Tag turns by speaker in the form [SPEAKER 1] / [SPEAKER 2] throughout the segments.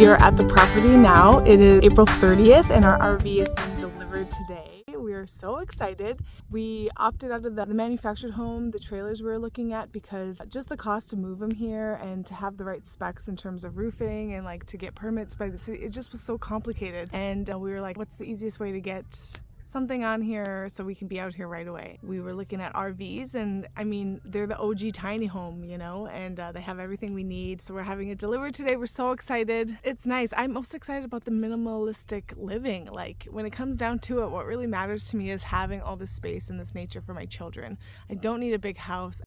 [SPEAKER 1] We are at the property now. It is April 30th and our RV is being delivered today. We are so excited. We opted out of the manufactured home, the trailers we were looking at, because just the cost to move them here and to have the right specs in terms of roofing and like to get permits by the city, it just was so complicated. And we were like, what's the easiest way to get something on here so we can be out here right away? We were looking at RVs, and I mean, they're the OG tiny home, you know, and they have everything we need. So we're having it delivered today. We're so excited. It's nice. I'm most excited about the minimalistic living. Like, when it comes down to it, what really matters to me is having all this space and this nature for my children. I don't need a big house.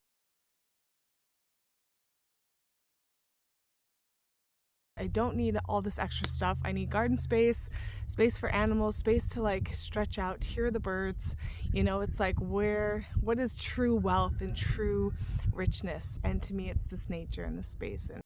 [SPEAKER 1] I don't need all this extra stuff. I need garden space, space for animals, space to like stretch out, hear the birds. You know, it's like what is true wealth and true richness? And to me, it's this nature and this space. And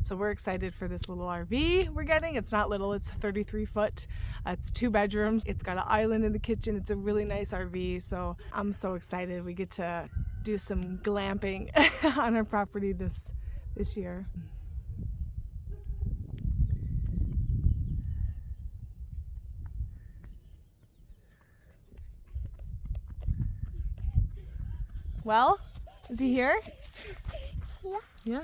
[SPEAKER 1] so we're excited for this little RV we're getting. It's not little, it's 33 foot. It's 2 bedrooms. It's got an island in the kitchen. It's a really nice RV. So I'm so excited. We get to do some glamping on our property this year. Well, is he here?
[SPEAKER 2] Yeah.
[SPEAKER 1] Yeah?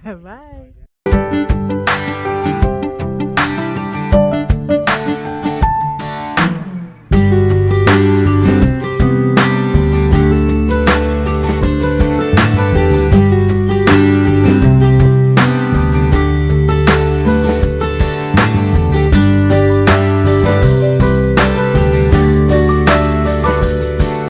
[SPEAKER 2] Bye.
[SPEAKER 1] Bye.